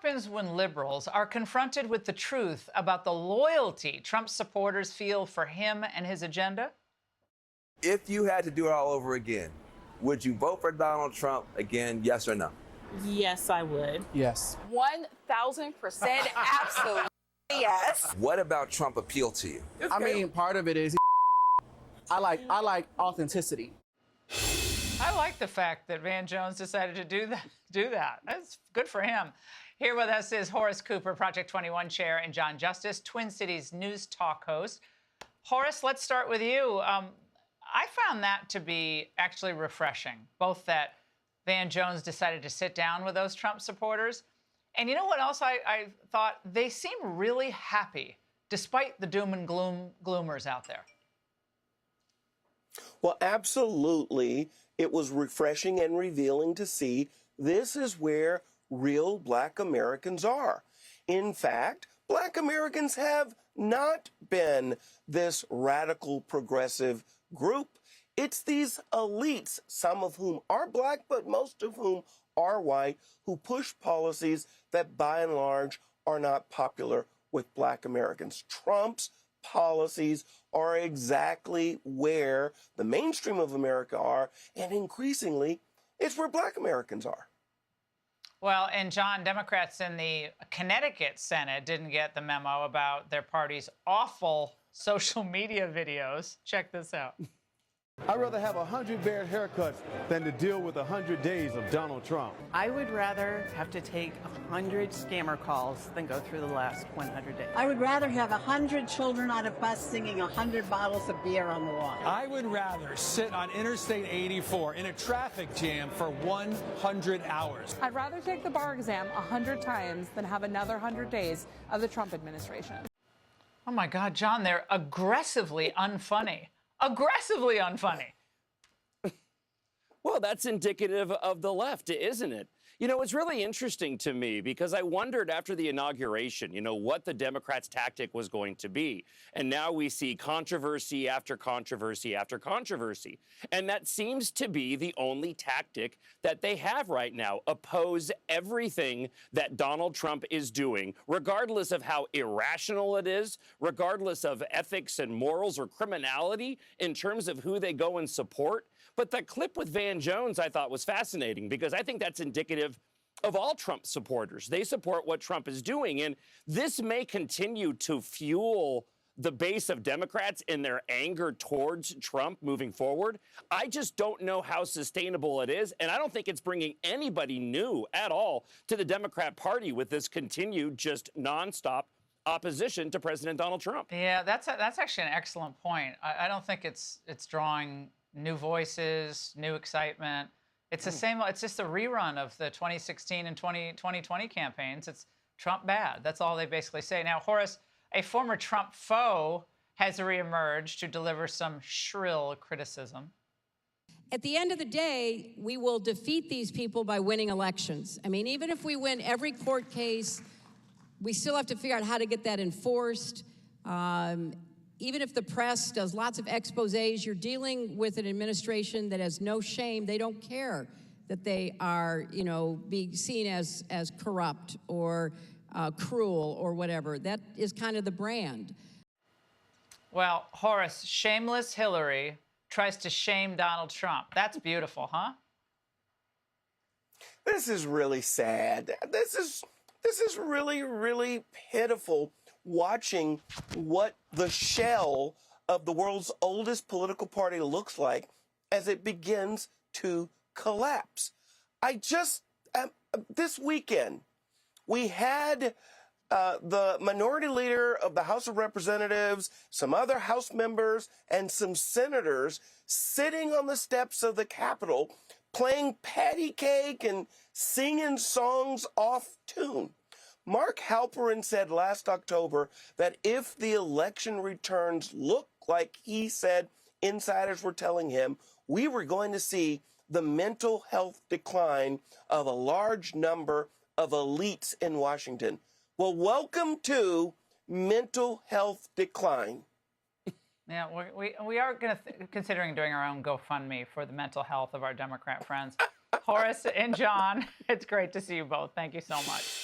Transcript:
happens when liberals are confronted with the truth about the loyalty Trump supporters feel for him and his agenda? If you had to do it all over again, would you vote for Donald Trump again, yes or no? Yes, I would. Yes. 1,000% absolutely yes. What about Trump appeal to you? I mean, part of it is I like authenticity. I like the fact that Van Jones decided to do that. That's good for him. Here with us is Horace Cooper, Project 21 chair, and John Justice, Twin Cities News Talk host. Horace, let's start with you. I found that to be actually refreshing, both that Van Jones decided to sit down with those Trump supporters. And you know what else I thought? They seem really happy, despite the doom and gloomers out there. Well, absolutely. It was refreshing and revealing to see this is where real Black Americans are. In fact, Black Americans have not been this radical progressive group. It's these elites, some of whom are Black, but most of whom are white, who push policies that by and large are not popular with Black Americans. Trump's policies are exactly where the mainstream of America are, and increasingly, it's where Black Americans are. Well, and John, Democrats in the Connecticut Senate didn't get the memo about their party's awful social media videos. Check this out. I'd rather have 100 bad haircuts than to deal with 100 days of Donald Trump. I would rather have to take 100 scammer calls than go through the last 100 days. I would rather have 100 children on a bus singing 100 bottles of beer on the wall. I would rather sit on Interstate 84 in a traffic jam for 100 hours. I'd rather take the bar exam 100 times than have another 100 days of the Trump administration. Oh, my God, John, they're aggressively unfunny. Aggressively unfunny. Well, that's indicative of the left, isn't it? You know, it's really interesting to me because I wondered after the inauguration, what the Democrats' tactic was going to be. And now we see controversy after controversy after controversy. And that seems to be the only tactic that they have right now. Oppose everything that Donald Trump is doing, regardless of how irrational it is, regardless of ethics and morals or criminality in terms of who they go and support. But the clip with Van Jones I thought was fascinating because I think that's indicative of all Trump supporters. They support what Trump is doing, and this may continue to fuel the base of Democrats in their anger towards Trump moving forward. I just don't know how sustainable it is, and I don't think it's bringing anybody new at all to the Democrat Party with this continued just nonstop opposition to President Donald Trump. Yeah, that's actually an excellent point. I don't think it's drawing new voices, new excitement. It's the same. It's just a rerun of the 2016 and 2020 campaigns. It's Trump bad. That's all they basically say. Now, Horace, a former Trump foe has reemerged to deliver some shrill criticism. At the end of the day, we will defeat these people by winning elections. I mean, even if we win every court case, we still have to figure out how to get that enforced. Even if the press does lots of exposés, you're dealing with an administration that has no shame. They don't care that they are, being seen as corrupt or cruel or whatever. That is kind of the brand. Well, Horace, shameless Hillary tries to shame Donald Trump. That's beautiful, huh? This is really sad. This is really, really pitiful, watching what the shell of the world's oldest political party looks like as it begins to collapse. This weekend, we had the minority leader of the House of Representatives, some other House members, and some senators sitting on the steps of the Capitol playing patty cake and singing songs off tune. Mark Halperin said last October that if the election returns look like he said insiders were telling him, we were going to see the mental health decline of a large number of elites in Washington. Well, welcome to mental health decline. Yeah, we are considering doing our own GoFundMe for the mental health of our Democrat friends. Horace and John, it's great to see you both. Thank you so much.